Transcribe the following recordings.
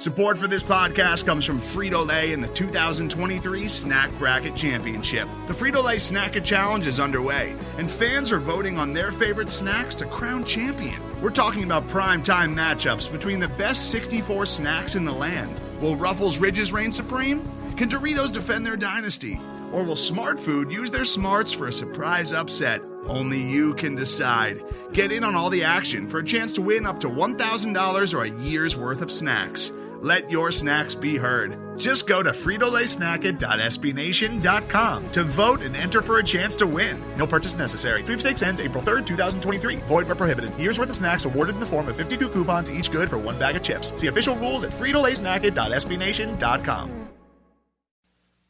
Support for this podcast comes from Frito-Lay in the 2023 Snack Bracket Championship. The Frito-Lay Snack-It Challenge is underway, and fans are voting on their favorite snacks to crown champion. We're talking about prime-time matchups between the best 64 snacks in the land. Will Ruffles Ridges reign supreme? Can Doritos defend their dynasty? Or will Smart Food use their smarts for a surprise upset? Only you can decide. Get in on all the action for a chance to win up to $1,000 or a year's worth of snacks. Let your snacks be heard. Just go to fritolaysnacket.sbnation.com to vote and enter for a chance to win. No purchase necessary. Sweepstakes ends April 3rd, 2023. Void where prohibited. Year's worth of snacks awarded in the form of 52 coupons, each good for one bag of chips. See official rules at fritolaysnacket.sbnation.com.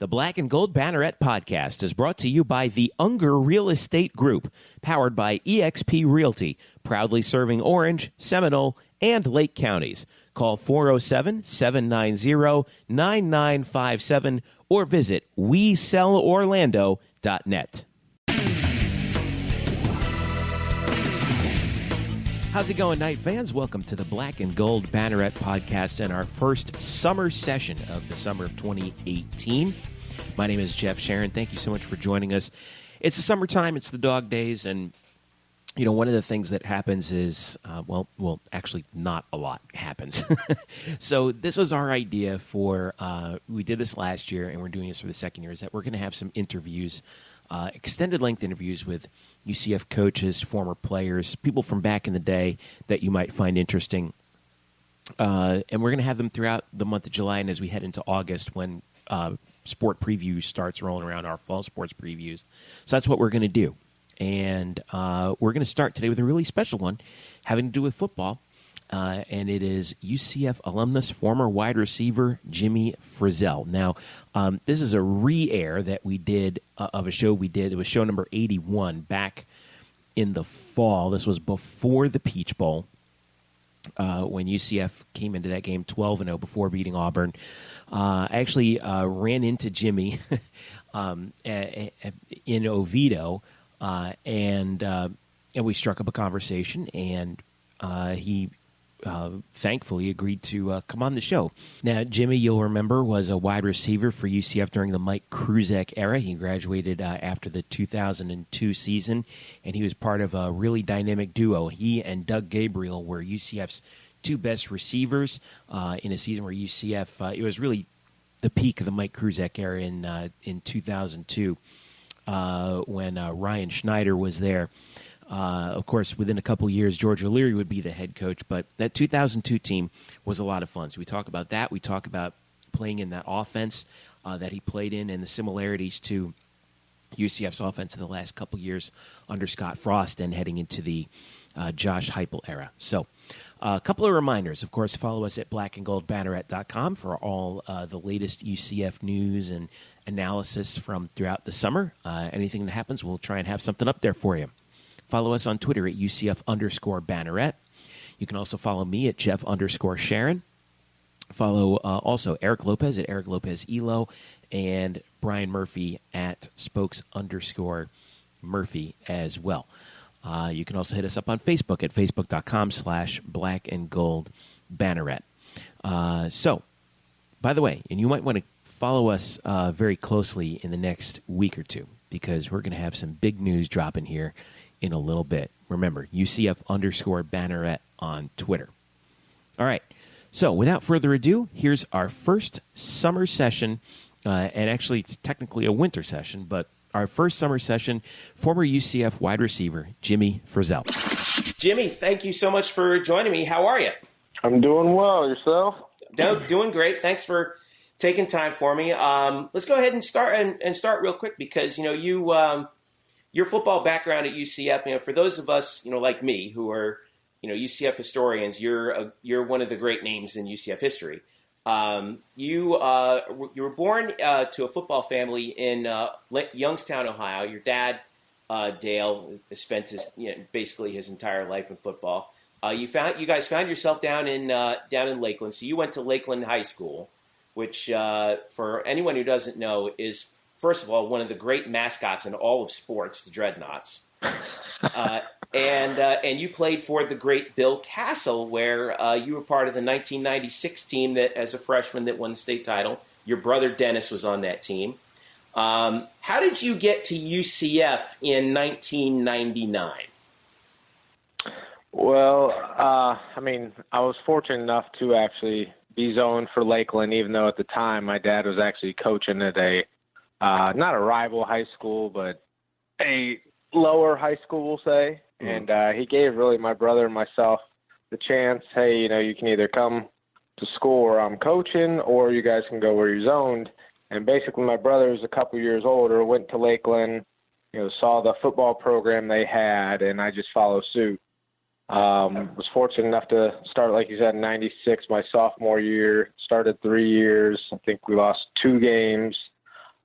The Black and Gold Banneret podcast is brought to you by the Unger Real Estate Group, powered by eXp Realty, proudly serving Orange, Seminole, and Lake counties. Call 407-790-9957 or visit WeSellOrlando.net. How's it going, Night fans? Welcome to the Black and Gold Banneret podcast and our first summer session of the summer of 2018. My name is Jeff Sharon. Thank you so much for joining us. It's the summertime. It's the dog days, and you know, one of the things that happens is, actually not a lot happens. So this was our idea for, we did this last year, and we're doing this for the second year, is that we're going to have some interviews, extended length interviews with UCF coaches, former players, people from back in the day that you might find interesting. And we're going to have them throughout the month of July, and as we head into August when sport preview starts rolling around, our fall sports previews. So that's what we're going to do. And we're going to start today with a really special one having to do with football, and it is UCF alumnus, former wide receiver Jimmy Fryzel. Now, this is a re-air that we did of a show we did. It was show number 81 back in the fall. This was before the Peach Bowl, when UCF came into that game 12-0 before beating Auburn. I actually ran into Jimmy in Oviedo, and we struck up a conversation, and he thankfully agreed to come on the show. Now, Jimmy, you'll remember, was a wide receiver for UCF during the Mike Kruzak era. He graduated after the 2002 season, and he was part of a really dynamic duo. He and Doug Gabriel were UCF's two best receivers in a season where UCF, it was really the peak of the Mike Kruzak era in 2002 when Ryan Schneider was there. Of course, within a couple years, George O'Leary would be the head coach, but that 2002 team was a lot of fun. So we talk about that. We talk about playing in that offense that he played in and the similarities to UCF's offense in the last couple years under Scott Frost and heading into the Josh Heupel era. So a couple of reminders. Of course, follow us at blackandgoldbanneret.com for all the latest UCF news and analysis from throughout the summer. Anything that happens, we'll try and have something up there for you. Follow us on Twitter at UCF_Banneret. You can also follow me at Jeff_Sharon. Follow also Eric Lopez at Eric Lopez Elo and Brian Murphy at Spokes_Murphy as well. You can also hit us up on Facebook at facebook.com/blackandgoldbanneret. So, by the way, and you might want to follow us very closely in the next week or two because we're going to have some big news dropping here in a little bit. Remember, UCF_Banneret on Twitter. All right. So, without further ado, here's our first summer session, and actually it's technically a winter session, but our first summer session, former UCF wide receiver, Jimmy Fryzel. Jimmy, thank you so much for joining me. How are you? I'm doing well. Yourself? Doing great. Thanks for taking time for me. Let's go ahead and start real quick because, you know, your football background at UCF, you know, for those of us, you know, like me who are, you know, UCF historians, you're one of the great names in UCF history. You were born to a football family in Youngstown, Ohio. Your dad, Dale, spent basically his entire life in football. You guys found yourself down in Lakeland. So you went to Lakeland High School, which for anyone who doesn't know is, first of all, one of the great mascots in all of sports, the Dreadnoughts. And you played for the great Bill Castle, where you were part of the 1996 team that, as a freshman, that won the state title. Your brother Dennis was on that team. How did you get to UCF in 1999? Well, I was fortunate enough to actually be zoned for Lakeland, even though at the time my dad was actually coaching at a not a rival high school, but a lower high school, we'll say. And he gave really my brother and myself the chance, hey, you can either come to school where I'm coaching or you guys can go where you're zoned. And basically my brother was a couple years older, went to Lakeland, saw the football program they had, and I just followed suit. Was fortunate enough to start, like you said, in 96, my sophomore year, started 3 years. I think we lost 2 games.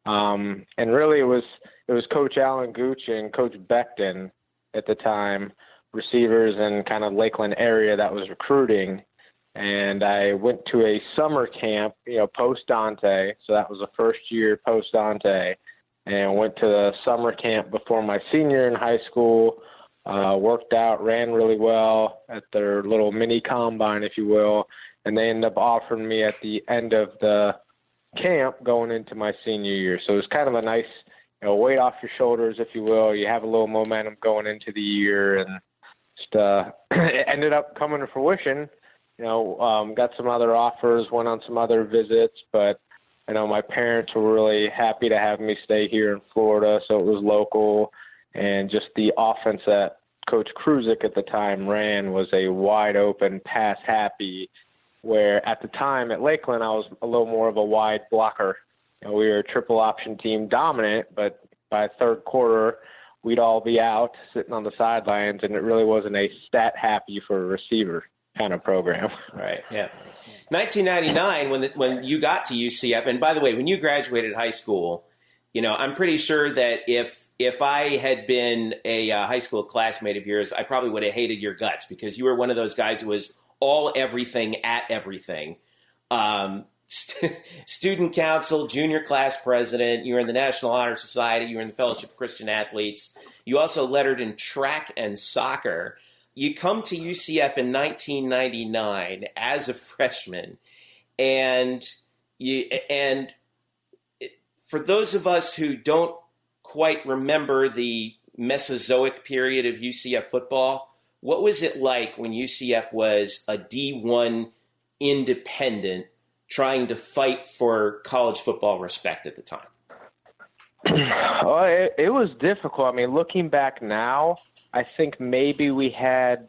And really it was Coach Alan Gooch and Coach Beckton at the time, receivers in kind of Lakeland area that was recruiting. And I went to a summer camp, post Dante. So that was the first year post Dante, and went to the summer camp before my senior in high school. Worked out, ran really well at their little mini combine, if you will. And they ended up offering me at the end of the camp going into my senior year. So it was kind of a nice, weight off your shoulders, if you will. You have a little momentum going into the year, and just it ended up coming to fruition. Got some other offers, went on some other visits, but my parents were really happy to have me stay here in Florida, so it was local. And just the offense that Coach Kruzik at the time ran was a wide open, pass happy, where at the time at Lakeland I was a little more of a wide blocker. We were a triple option team, dominant, but by third quarter we'd all be out sitting on the sidelines, and it really wasn't a stat happy for a receiver kind of program. Right, yeah. 1999, when you got to UCF, and by the way, when you graduated high school, I'm pretty sure that if I had been a high school classmate of yours, I probably would have hated your guts, because you were one of those guys who was all everything at everything. Student council, junior class president, you were in the National Honor Society, you were in the Fellowship of Christian Athletes. You also lettered in track and soccer. You come to UCF in 1999 as a freshman, and for those of us who don't quite remember the Mesozoic period of UCF football, what was it like when UCF was a D1 independent trying to fight for college football respect at the time? It was difficult. Looking back now, I think maybe we had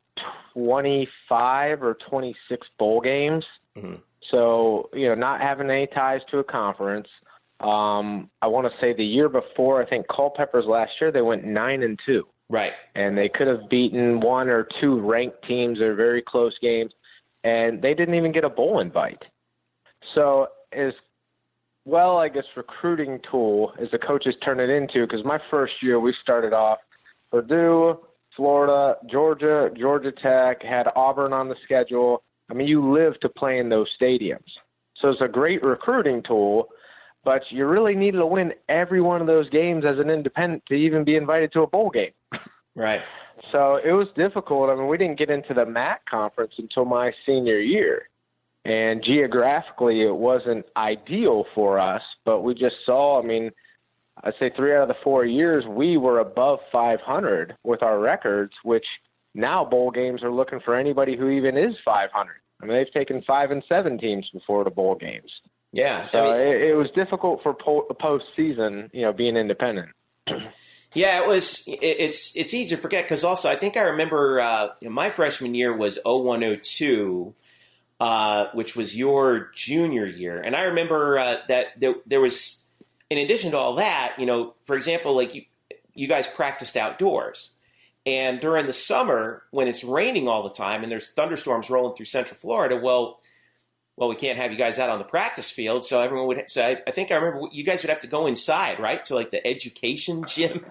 25 or 26 bowl games. Mm-hmm. So, not having any ties to a conference. I want to say the year before, I think Culpeper's last year, they went 9-2. Right. And they could have beaten 1 or 2 ranked teams. They're very close games. And they didn't even get a bowl invite. So as well, I guess, recruiting tool as the coaches turn it into, because my first year we started off Purdue, Florida, Georgia, Georgia Tech, had Auburn on the schedule. You live to play in those stadiums. So it's a great recruiting tool, but you really needed to win every one of those games as an independent to even be invited to a bowl game. Right. So it was difficult. we didn't get into the MAC conference until my senior year. And geographically, it wasn't ideal for us, but we just saw, I'd say 3 out of the 4 years, we were above 500 with our records, which now bowl games are looking for anybody who even is 500. They've taken 5 and 7 teams before the bowl games. Yeah. So it was difficult for postseason, being independent. Yeah, it's easy to forget, because also I think I remember my freshman year was 01-02, which was your junior year. And I remember that there was, in addition to all that, for example, like you guys practiced outdoors. And during the summer, when it's raining all the time and there's thunderstorms rolling through Central Florida, well, we can't have you guys out on the practice field. So everyone would. So I think I remember you guys would have to go inside, right, to like the education gym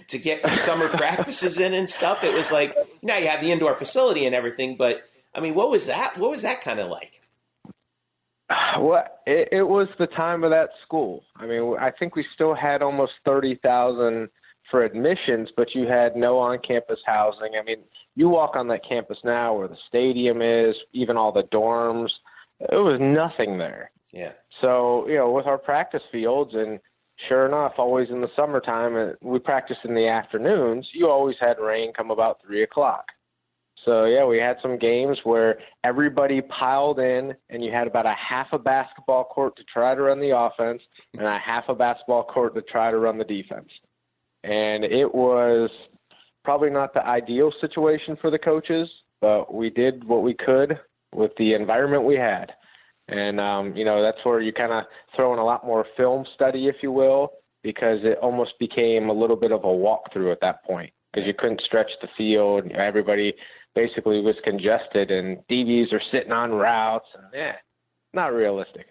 to get your summer practices in and stuff. It was like, you have the indoor facility and everything, but what was that? What was that kind of like? Well, it was the time of that school. I think we still had almost 30,000 for admissions, but you had no on-campus housing. I mean, you walk on that campus now where the stadium is, even all the dorms, it was nothing there. Yeah. So, with our practice fields, and sure enough, always in the summertime, we practiced in the afternoons, you always had rain come about 3 o'clock. So, yeah, we had some games where everybody piled in, and you had about a half a basketball court to try to run the offense and a half a basketball court to try to run the defense. And it was probably not the ideal situation for the coaches, but we did what we could with the environment we had. And, that's where you kind of throw in a lot more film study, if you will, because it almost became a little bit of a walkthrough at that point because you couldn't stretch the field. Everybody basically was congested, and DBs are sitting on routes. And, not realistic.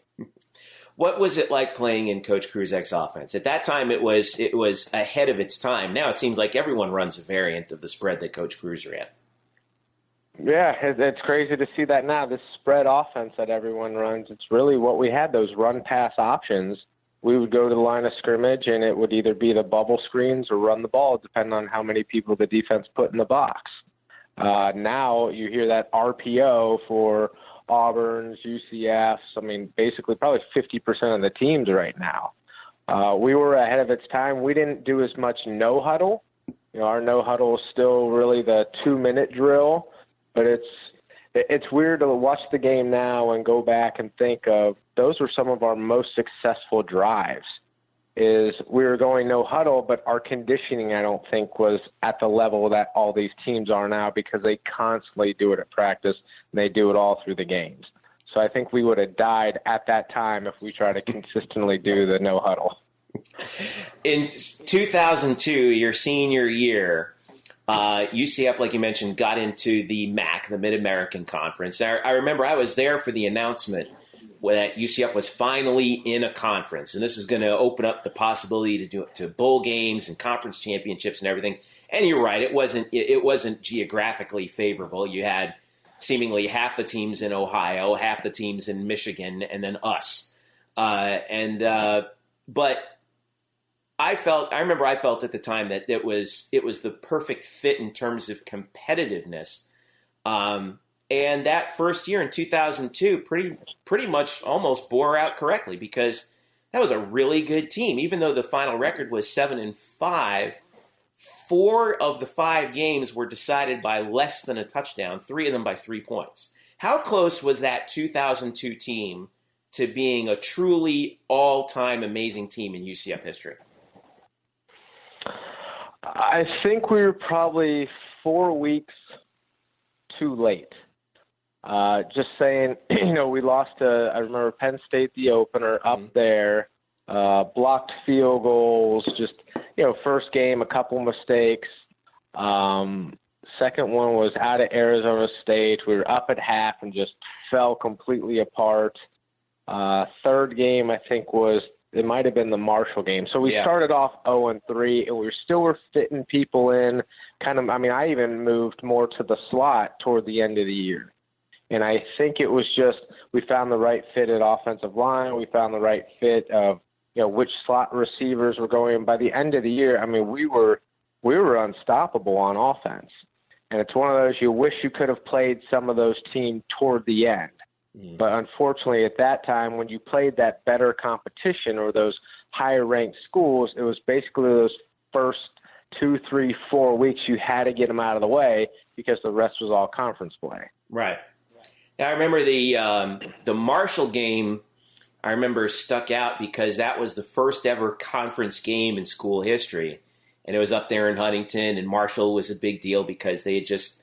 What was it like playing in Coach Kruzek's offense? At that time, it was ahead of its time. Now it seems like everyone runs a variant of the spread that Coach Kruz ran. Yeah, it's crazy to see that now. This spread offense that everyone runs, it's really what we had, those run-pass options. We would go to the line of scrimmage, and it would either be the bubble screens or run the ball, depending on how many people the defense put in the box. Now you hear that RPO for Auburn's, UCF's, basically probably 50% of the teams right now. We were ahead of its time. We didn't do as much no-huddle. Our no-huddle is still really the 2-minute drill, but it's weird to watch the game now and go back and think of those were some of our most successful drives. Is we were going no huddle, but our conditioning, I don't think, was at the level that all these teams are now because they constantly do it at practice and they do it all through the games. So I think we would have died at that time if we tried to consistently do the no huddle. In 2002, your senior year, UCF, like you mentioned, got into the MAC, the Mid-American Conference. I remember I was there for the announcement that UCF was finally in a conference, and this is going to open up the possibility to do it to bowl games and conference championships and everything. And you're right, it wasn't geographically favorable. You had seemingly half the teams in Ohio, half the teams in Michigan, and then us. But I remember I felt at the time that it was the perfect fit in terms of competitiveness. And that first year in 2002 pretty much almost bore out correctly because that was a really good team. Even though the final record was 7-5, 4 of the 5 games were decided by less than a touchdown, 3 of them by 3 points. How close was that 2002 team to being a truly all-time amazing team in UCF history? I think we were probably 4 weeks too late. Just saying, we lost I remember Penn State, the opener, up there, blocked field goals, just, first game, a couple mistakes. Second one was out of Arizona State. We were up at half and just fell completely apart. Third game, I think, it might have been the Marshall game. So we started off 0-3, and we still were fitting people in. I even moved more to the slot toward the end of the year. And I think it was just we found the right fit at offensive line. We found the right fit of which slot receivers were going. And by the end of the year, we were unstoppable on offense. And it's one of those you wish you could have played some of those teams toward the end. But unfortunately, at that time, when you played that better competition or those higher-ranked schools, it was basically those first 2, 3, 4 weeks you had to get them out of the way because the rest was all conference play. Right. Now, I remember the Marshall game, I remember stuck out because that was the first ever conference game in school history. And it was up there in Huntington, and Marshall was a big deal because they just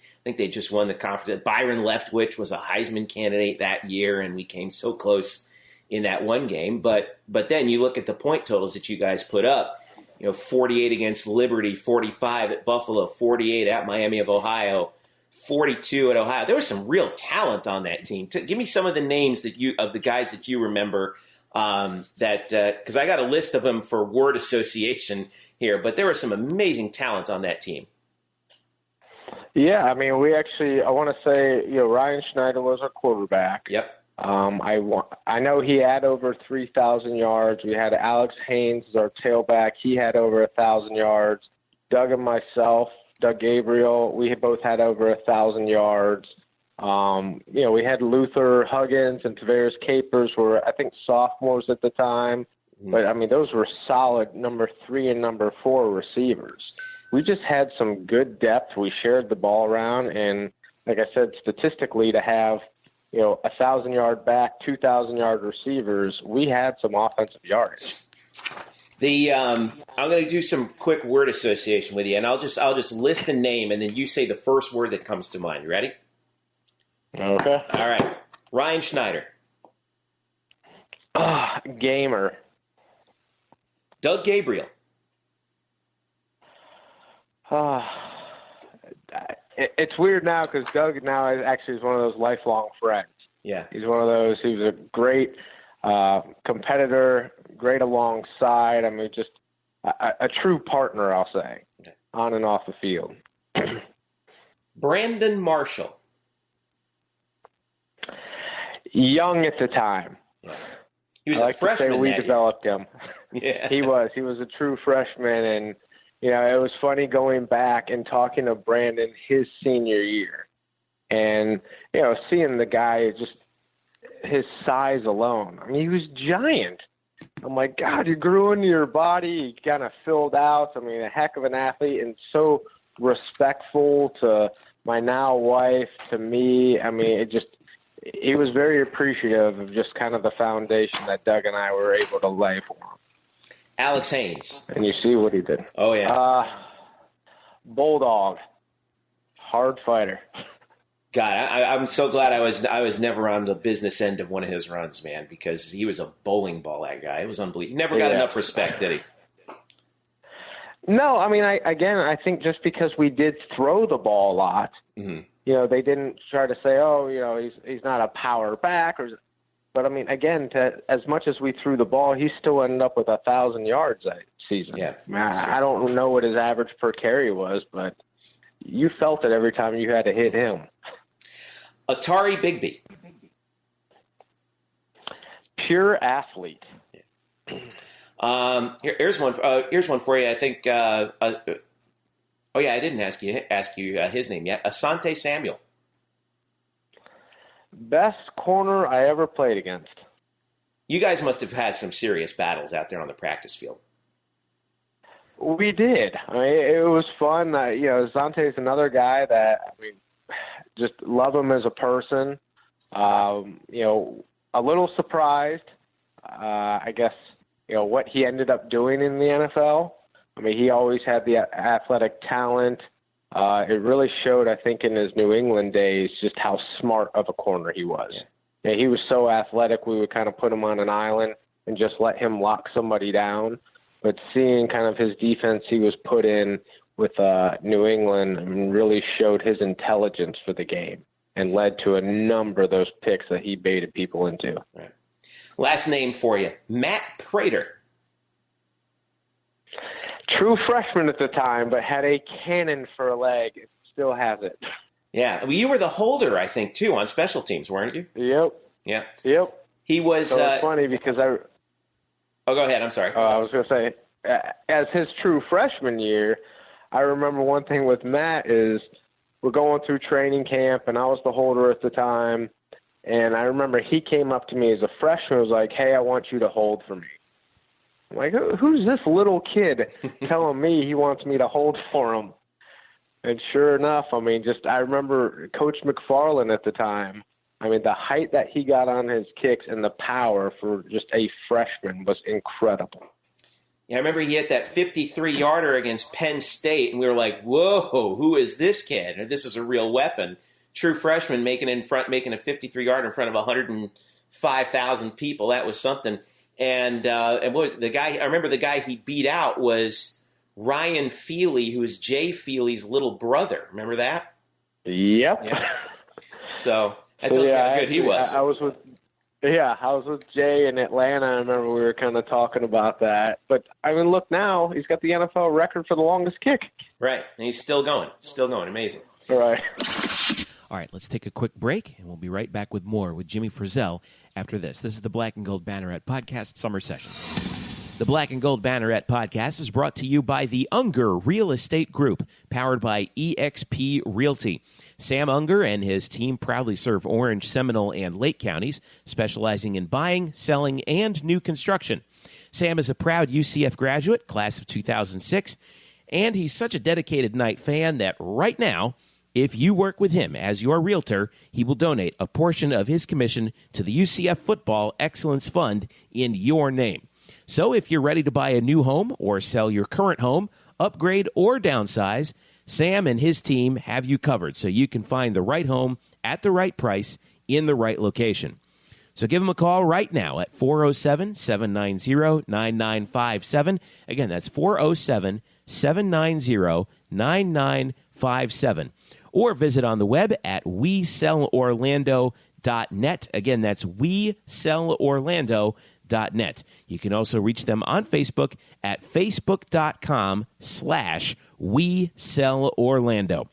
won the conference. Byron Leftwich was a Heisman candidate that year, and we came so close in that one game. But then you look at the point totals that you guys put up, 48 against Liberty, 45 at Buffalo, 48 at Miami of Ohio, 42 at Ohio. There was some real talent on that team. Give me some of the names of the guys that you remember because I got a list of them for word association here, but there was some amazing talent on that team. Yeah, we actually, I want to say, Ryan Schneider was our quarterback. Yep. I know he had over 3,000 yards. We had Alex Haynes as our tailback. He had over 1,000 yards. Doug and myself, Doug Gabriel, we had both had over 1,000 yards. We had Luther Huggins and Tavares Capers were, I think, sophomores at the time. But, those were solid number 3 and number 4 receivers. We just had some good depth. We shared the ball around. And, like I said, statistically, to have, 1,000-yard back, 2,000-yard receivers, we had some offensive yardage. I'm going to do some quick word association with you, and I'll just list a name, and then you say the first word that comes to mind. You ready? Okay. All right. Ryan Schneider. Gamer. Doug Gabriel. It's weird now because Doug now is one of those lifelong friends. Yeah. He's one of those. He was a great competitor, great alongside. Just a true partner, I'll say, on and off the field. Brandon Marshall. Young at the time. He was a freshman. We developed him. Yeah. He was a true freshman, and it was funny going back and talking to Brandon his senior year, and seeing the guy, just his size alone. He was giant. I'm like, God, you grew into your body. You kind of filled out. A heck of an athlete, and so respectful to my now wife, to me. He was very appreciative of just kind of the foundation that Doug and I were able to lay for him. Alex Haynes. And you see what he did. Oh, yeah. Bulldog. Hard fighter. God, I'm so glad I was never on the business end of one of his runs, man, because he was a bowling ball, that guy. It was unbelievable. He never got enough respect, did he? No, I think just because we did throw the ball a lot, they didn't try to say, he's not a power back. But, as much as we threw the ball, he still ended up with 1,000 yards that season. Yeah. I don't know what his average per carry was, but you felt it every time you had to hit him. Atari Bigby. Pure athlete. Here's one for you. I think. I didn't ask you his name yet. Asante Samuel. Best corner I ever played against. You guys must have had some serious battles out there on the practice field. We did. It was fun. Asante is another guy that just love him as a person. A little surprised, I guess, what he ended up doing in the NFL. He always had the athletic talent. It really showed, I think, in his New England days just how smart of a corner he was. Yeah. He was so athletic, we would kind of put him on an island and just let him lock somebody down. But seeing kind of his defense he was put in with New England really showed his intelligence for the game and led to a number of those picks that he baited people into. Right. Last name for you, Matt Prater. True freshman at the time, but had a cannon for a leg. Still has it. Yeah. Well, you were the holder, I think, too, on special teams, weren't you? Yep. Yeah. Yep. He was... So it's funny because Oh, go ahead. I'm sorry. I was going to say, as his true freshman year, I remember one thing with Matt is we're going through training camp, and I was the holder at the time, and I remember he came up to me as a freshman and was like, hey, I want you to hold for me. I'm like, who's this little kid telling me he wants me to hold for him? And sure enough, I remember Coach McFarland at the time. The height that he got on his kicks and the power for just a freshman was incredible. Yeah, I remember he hit that 53-yarder against Penn State, and we were like, whoa, who is this kid? This is a real weapon. True freshman making a 53-yarder in front of 105,000 people. That was something. And what was the guy? I remember the guy he beat out was Ryan Feely, who was Jay Feely's little brother. Remember that? Yep. Yeah. So that tells you how good he was. I was with Jay in Atlanta. I remember we were kind of talking about that. But look now, he's got the NFL record for the longest kick. Right, and he's still going. Amazing. Right. All right, let's take a quick break, and we'll be right back with more with Jimmy Fryzel after this. This is the Black and Gold Banneret Podcast Summer Session. The Black and Gold Banneret podcast is brought to you by the Unger Real Estate Group, powered by eXp Realty. Sam Unger and his team proudly serve Orange, Seminole, and Lake counties, specializing in buying, selling, and new construction. Sam is a proud UCF graduate, class of 2006, and he's such a dedicated Knight fan that right now, if you work with him as your realtor, he will donate a portion of his commission to the UCF Football Excellence Fund in your name. So if you're ready to buy a new home or sell your current home, upgrade or downsize, Sam and his team have you covered so you can find the right home at the right price in the right location. So give him a call right now at 407-790-9957. Again, that's 407-790-9957. Or visit on the web at WeSellOrlando.net. Again, that's WeSellOrlando.net. You can also reach them on Facebook at facebook.com/WeSellOrlando.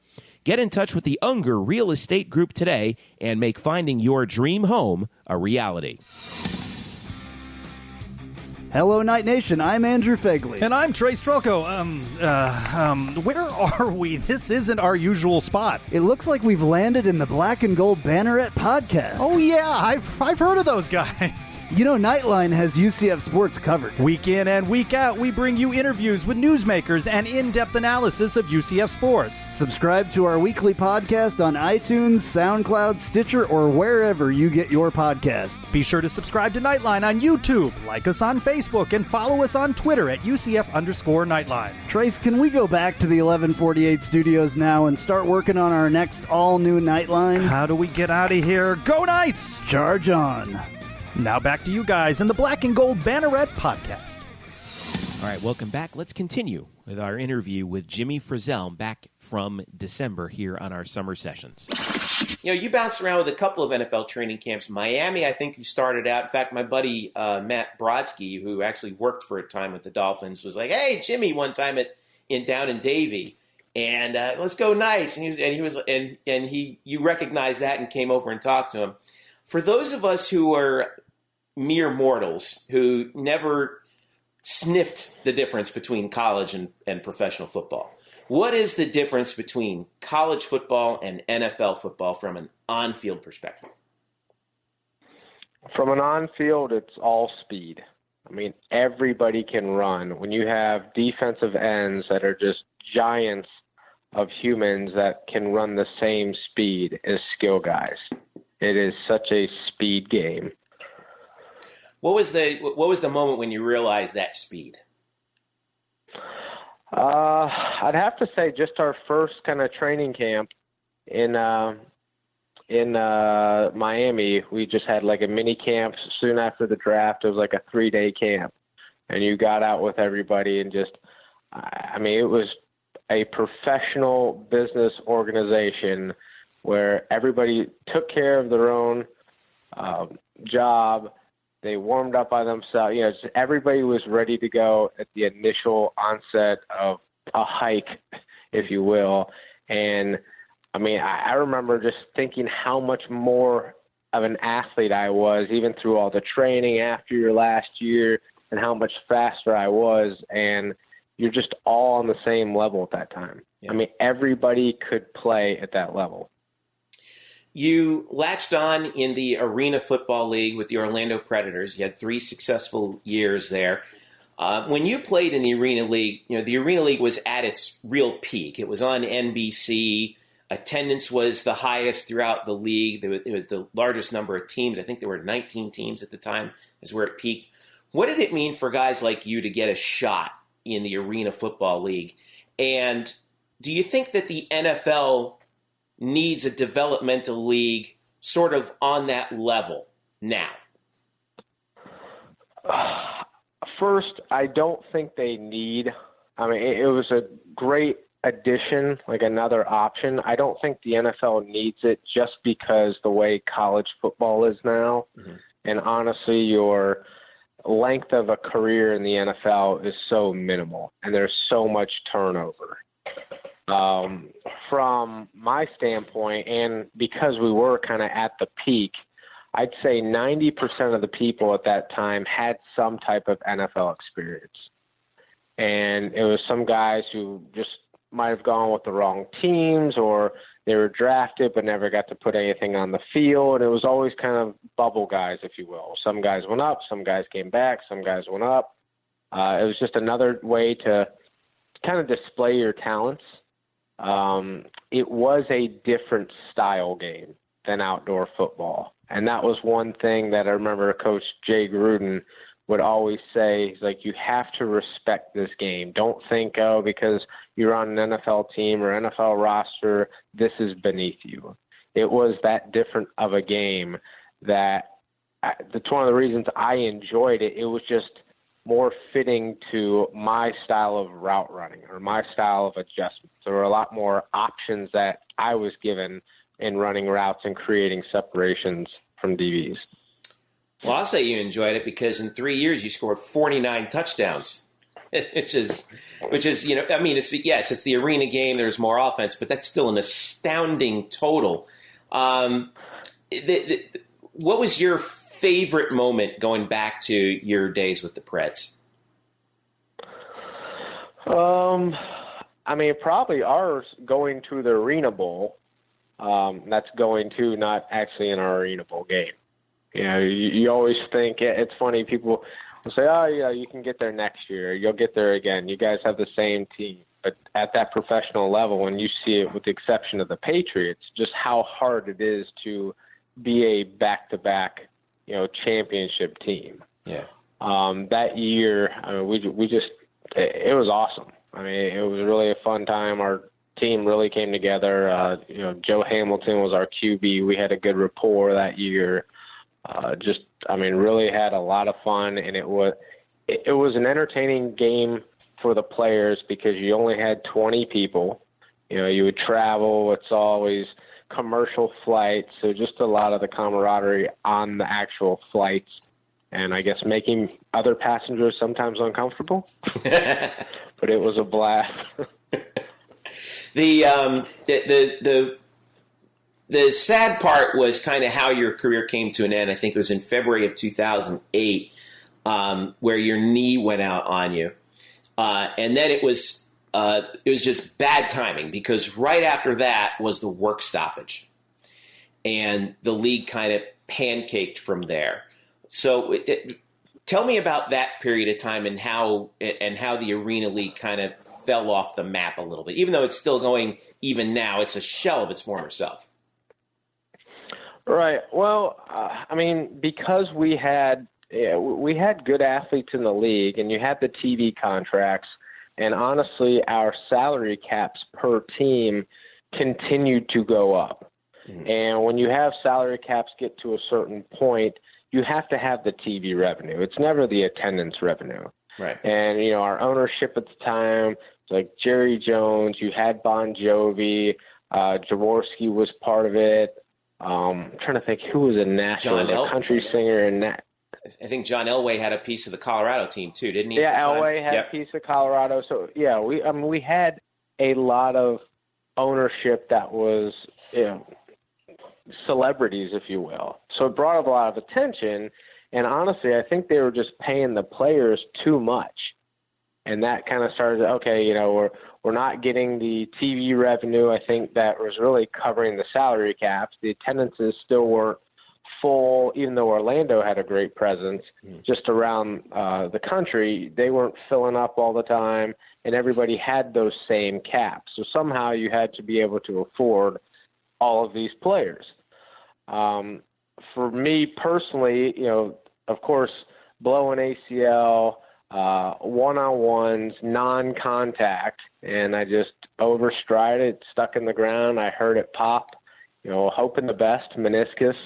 Get in touch with the Unger Real Estate Group today and make finding your dream home a reality. Hello, Night Nation. I'm Andrew Fegley. And I'm Trey Strelko. Where are we? This isn't our usual spot. It looks like we've landed in the Black and Gold Banneret podcast. Oh, yeah. I've heard of those guys. You know, Nightline has UCF sports covered. Week in and week out, we bring you interviews with newsmakers and in-depth analysis of UCF sports. Subscribe to our weekly podcast on iTunes, SoundCloud, Stitcher, or wherever you get your podcasts. Be sure to subscribe to Nightline on YouTube, like us on Facebook, and follow us on Twitter at UCF_Nightline. Trace, can we go back to the 1148 studios now and start working on our next all-new Nightline? How do we get out of here? Go Knights! Charge on. Now back to you guys in the Black and Gold Banneret podcast. All right, welcome back. Let's continue with our interview with Jimmy Fryzel back from December here on our summer sessions. You know, you bounced around with a couple of NFL training camps. Miami, I think you started out. In fact, my buddy Matt Brodsky, who actually worked for a time with the Dolphins, was like, "Hey, Jimmy," one time down in Davie, and let's go Knights. And you recognized that and came over and talked to him. For those of us who are mere mortals who never sniffed the difference between college and professional football, what is the difference between college football and NFL football from an on-field perspective? From an on-field, it's all speed. I mean, everybody can run. When you have defensive ends that are just giants of humans that can run the same speed as skill guys, it is such a speed game. What was the moment when you realized that speed? I'd have to say just our first kind of training camp in Miami. We just had like a mini camp soon after the draft. It was like a 3-day camp, and you got out with everybody and just, I mean, it was a professional business organization where everybody took care of their own job. They warmed up by themselves. You know, everybody was ready to go at the initial onset of a hike, if you will. And, I mean, I remember just thinking how much more of an athlete I was, even through all the training after your last year, and how much faster I was. And you're just all on the same level at that time. Yeah. I mean, everybody could play at that level. You latched on in the Arena Football League with the Orlando Predators. You had 3 successful years there. When you played in the Arena League, you know, the Arena League was at its real peak. It was on NBC. Attendance was the highest throughout the league. It was the largest number of teams. I think there were 19 teams at the time is where it peaked. What did it mean for guys like you to get a shot in the Arena Football League? And do you think that the NFL needs a developmental league sort of on that level now? First, I don't think they need. I mean, it was a great addition, like another option. I don't think the NFL needs it just because the way college football is now. Mm-hmm. And honestly, your length of a career in the NFL is so minimal, and there's so much turnover. From my standpoint, and because we were kind of at the peak, I'd say 90% of the people at that time had some type of NFL experience. And it was some guys who just might have gone with the wrong teams, or they were drafted but never got to put anything on the field. It was always kind of bubble guys, if you will. Some guys went up, some guys came back, some guys went up. It was just another way to kind of display your talents. It was a different style game than outdoor football. And that was one thing that I remember Coach Jay Gruden would always say. He's like, you have to respect this game. Don't think, oh, because you're on an NFL team or NFL roster, this is beneath you. It was that different of a game that's one of the reasons I enjoyed it. It was just more fitting to my style of route running or my style of adjustments. There were a lot more options that I was given in running routes and creating separations from DBs. Well, I'll say you enjoyed it because in 3 years you scored 49 touchdowns, which is, I mean, it's the arena game. There's more offense, but that's still an astounding total. What was your favorite moment going back to your days with the Preds? I mean, probably ours going to the Arena Bowl. That's going to, not actually in our Arena Bowl game. You know, you always think, it's funny, people will say, oh, yeah, you can get there next year. You'll get there again. You guys have the same team. But at that professional level, when you see it, with the exception of the Patriots, just how hard it is to be a back-to-back, championship team. Yeah. That year, I mean, it was awesome. I mean, it was really a fun time. Our team really came together. Joe Hamilton was our QB. We had a good rapport that year. Really had a lot of fun, and it was an entertaining game for the players because you only had 20 people. You would travel. It's always commercial flights, so just a lot of the camaraderie on the actual flights, and I guess making other passengers sometimes uncomfortable. But it was a blast. The sad part was kind of how your career came to an end. I think it was in February of 2008 where your knee went out on you. And then it was just bad timing because right after that was the work stoppage. And the league kind of pancaked from there. So tell me about that period of time and how the Arena League kind of fell off the map a little bit. Even though it's still going even now, it's a shell of its former self. Right. Well, because we had good athletes in the league, and you had the TV contracts, and honestly, our salary caps per team continued to go up. Mm-hmm. And when you have salary caps get to a certain point, you have to have the TV revenue. It's never the attendance revenue. Right. And, our ownership at the time, like Jerry Jones, you had Bon Jovi, Jaworski was part of it. I'm trying to think who was a national country singer in that. I think John Elway had a piece of the Colorado team too, didn't he? Yeah, Elway had a piece of Colorado. So yeah, we had a lot of ownership that was celebrities, if you will. So it brought up a lot of attention. And honestly, I think they were just paying the players too much. And that kind of started, we're not getting the TV revenue. I think that was really covering the salary caps. The attendances still weren't full, even though Orlando had a great presence just around the country. They weren't filling up all the time, and everybody had those same caps. So somehow you had to be able to afford all of these players. For me personally, of course, blowing ACL, one-on-ones, non-contact, and I just overstrided, stuck in the ground. I heard it pop, hoping the best. Meniscus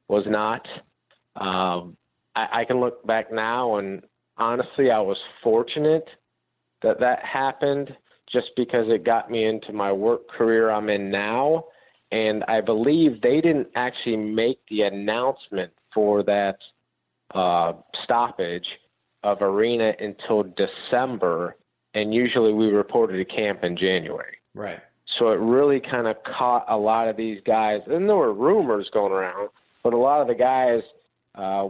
was not. I can look back now, and honestly, I was fortunate that happened just because it got me into my work career I'm in now. And I believe they didn't actually make the announcement for that stoppage of Arena until December, and usually we reported to camp in January. Right. So it really kind of caught a lot of these guys, and there were rumors going around, But a lot of the guys,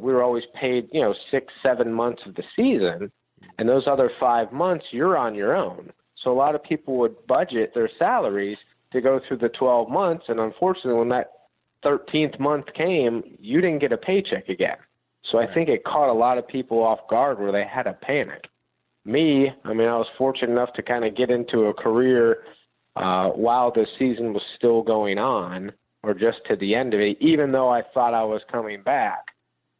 we were always paid, 6-7 months of the season, and those other 5 months, you're on your own. So a lot of people would budget their salaries to go through the 12 months, and unfortunately, when that 13th month came, you didn't get a paycheck again. So I think it caught a lot of people off guard where they had a panic. Me, I was fortunate enough to kind of get into a career while the season was still going on, or just to the end of it. Even though I thought I was coming back,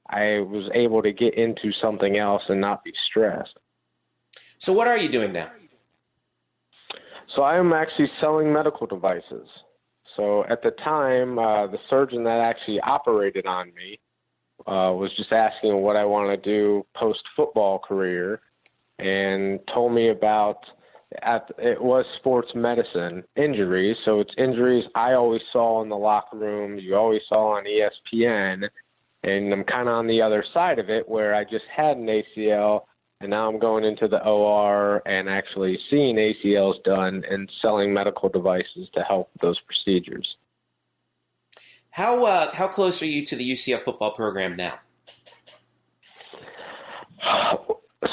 I was able to get into something else and not be stressed. So what are you doing now? So I am actually selling medical devices. So at the time, the surgeon that actually operated on me was just asking what I want to do post-football career, and told me about it was sports medicine injuries. So it's injuries I always saw in the locker room, you always saw on ESPN, and I'm kind of on the other side of it where I just had an ACL, and now I'm going into the OR and actually seeing ACLs done and selling medical devices to help those procedures. How close are you to the UCF football program now?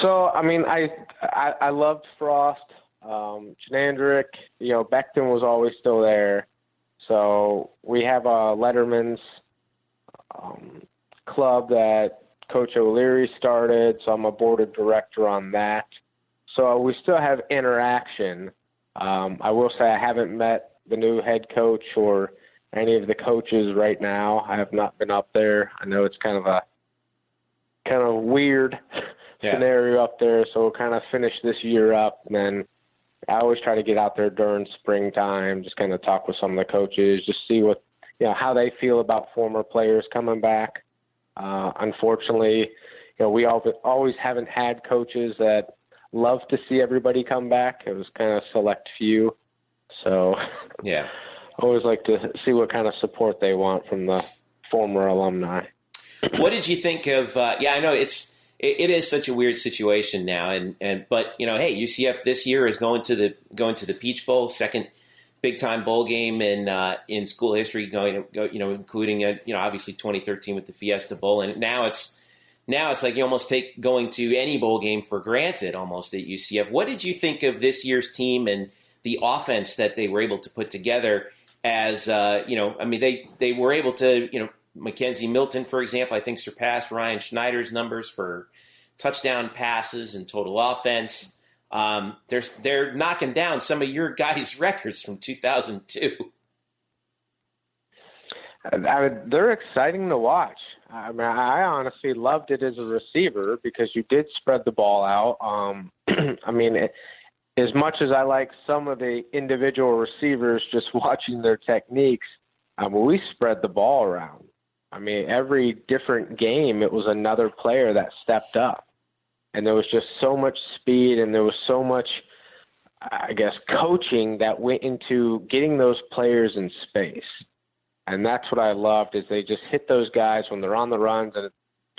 So, I loved Frost, Chenandrick, Becton was always still there. So we have a Letterman's club that Coach O'Leary started, so I'm a board of director on that. So we still have interaction. I will say I haven't met the new head coach or any of the coaches right now. I have not been up there. I know it's kind of weird scenario up there, so we'll kind of finish this year up, and then I always try to get out there during springtime, just kind of talk with some of the coaches, just see what how they feel about former players coming back. Unfortunately, we always haven't had coaches that love to see everybody come back. It was kind of select few. So I always like to see what kind of support they want from the former alumni. What did you think of? I know it is such a weird situation now, but hey, UCF this year is going to the Peach Bowl, second big time bowl game in school history, including obviously 2013 with the Fiesta Bowl, and now it's like you almost take going to any bowl game for granted almost at UCF. What did you think of this year's team and the offense that they were able to put together? As they were able to, Mackenzie Milton, for example, I think surpassed Ryan Schneider's numbers for touchdown passes and total offense. They're knocking down some of your guys' records from 2002. They're exciting to watch. I honestly loved it as a receiver because you did spread the ball out. As much as I like some of the individual receivers just watching their techniques, we spread the ball around. Every different game, it was another player that stepped up. And there was just so much speed, and there was so much, coaching that went into getting those players in space. And that's what I loved, is they just hit those guys when they're on the runs and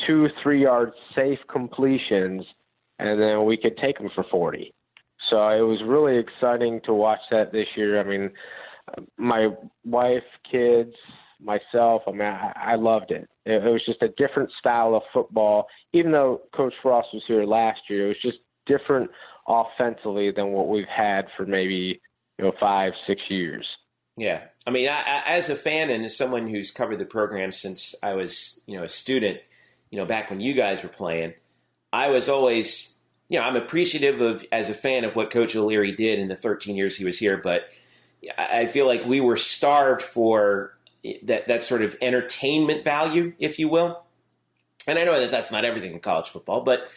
2-3 yard safe completions, and then we could take them for 40. So it was really exciting to watch that this year. My wife, kids, myself, I loved it. It was just a different style of football. Even though Coach Frost was here last year, it was just different offensively than what we've had for maybe 5-6 years. Yeah. I, as a fan and as someone who's covered the program since I was, a student, back when you guys were playing, I was always, I'm appreciative of, as a fan, of what Coach O'Leary did in the 13 years he was here, but I feel like we were starved for that sort of entertainment value, if you will. And I know that that's not everything in college football, but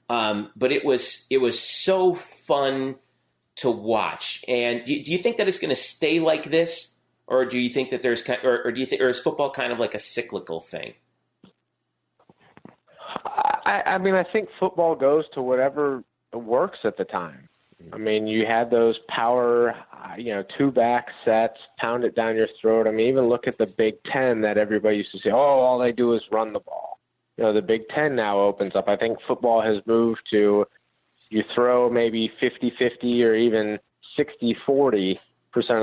it was so fun to watch. And do you think that it's going to stay like this, or do you think that or is football kind of like a cyclical thing? I think football goes to whatever works at the time. You had those power, 2-back sets, pound it down your throat. Even look at the Big Ten that everybody used to say, all they do is run the ball. The Big Ten now opens up. I think football has moved to you throw maybe 50-50 or even 60-40%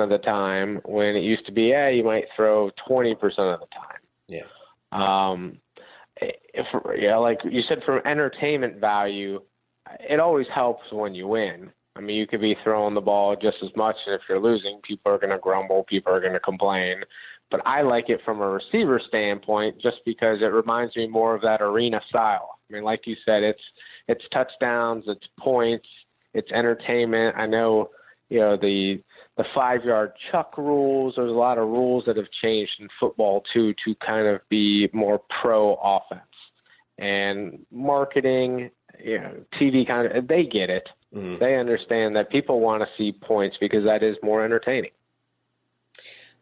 of the time, when it used to be, you might throw 20% of the time. Yeah. Like you said, from entertainment value, it always helps when you win. I mean, you could be throwing the ball just as much, and if you're losing, people are going to grumble, people are going to complain. But I like it from a receiver standpoint just because it reminds me more of that arena style. I mean, like you said, it's touchdowns, it's points, it's entertainment. I know, the 5-yard chuck rules, there's a lot of rules that have changed in football, too, to kind of be more pro offense. And marketing, TV they get it. Mm-hmm. They understand that people want to see points because that is more entertaining.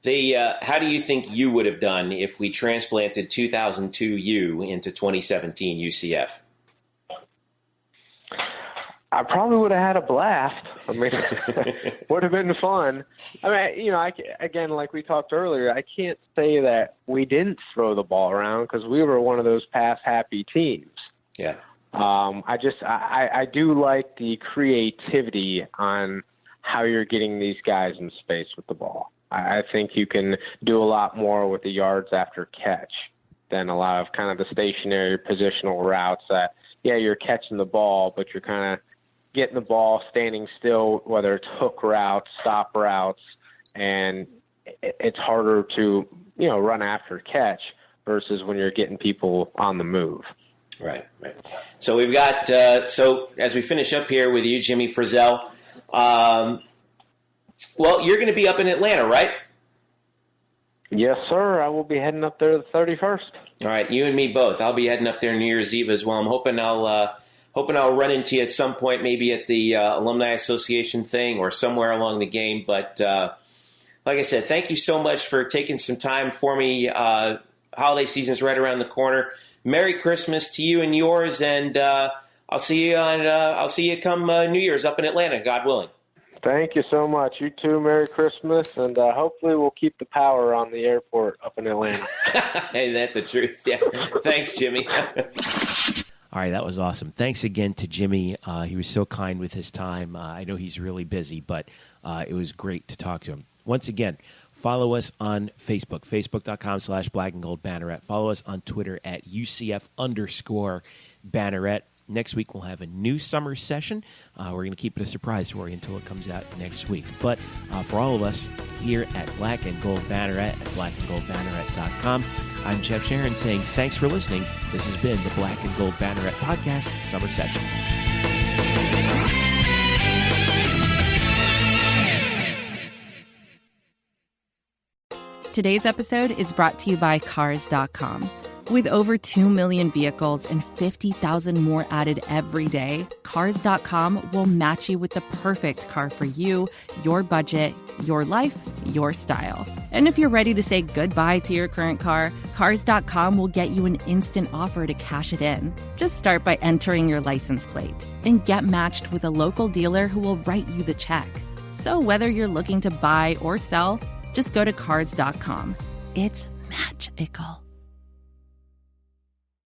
How do you think you would have done if we transplanted 2002 U into 2017 UCF? I probably would have had a blast. I mean, would have been fun. I mean, again, like we talked earlier, I can't say that we didn't throw the ball around because we were one of those pass-happy teams. Yeah. I do like the creativity on how you're getting these guys in space with the ball. I think you can do a lot more with the yards after catch than a lot of kind of the stationary positional routes that, you're catching the ball, but you're kind of getting the ball standing still, whether it's hook routes, stop routes, and it's harder to, run after catch versus when you're getting people on the move. Right. So we've got, so as we finish up here with you, Jimmy Fryzel, well, you're going to be up in Atlanta, right? Yes, sir. I will be heading up there the 31st. All right, you and me both. I'll be heading up there New Year's Eve as well. I'm hoping I'll run into you at some point, maybe at the Alumni Association thing or somewhere along the game. But like I said, thank you so much for taking some time for me. Holiday season's right around the corner. Merry Christmas to you and yours, and I'll see you come New Year's up in Atlanta, God willing. Thank you so much. You too. Merry Christmas, and hopefully we'll keep the power on the airport up in Atlanta. Hey, that's the truth. Yeah. Thanks, Jimmy. All right, that was awesome. Thanks again to Jimmy. He was so kind with his time. I know he's really busy, but it was great to talk to him. Once again, follow us on Facebook, facebook.com/Black and Gold Banneret. Follow us on Twitter at UCF_Banneret. Next week, we'll have a new summer session. We're going to keep it a surprise for you until it comes out next week. But for all of us here at Black and Gold Banneret at blackandgoldbanneret.com, I'm Jeff Sharon saying thanks for listening. This has been the Black and Gold Banneret Podcast Summer Sessions. Today's episode is brought to you by Cars.com. With over 2 million vehicles and 50,000 more added every day, Cars.com will match you with the perfect car for you, your budget, your life, your style. And if you're ready to say goodbye to your current car, Cars.com will get you an instant offer to cash it in. Just start by entering your license plate and get matched with a local dealer who will write you the check. So whether you're looking to buy or sell, just go to Cars.com. It's magical.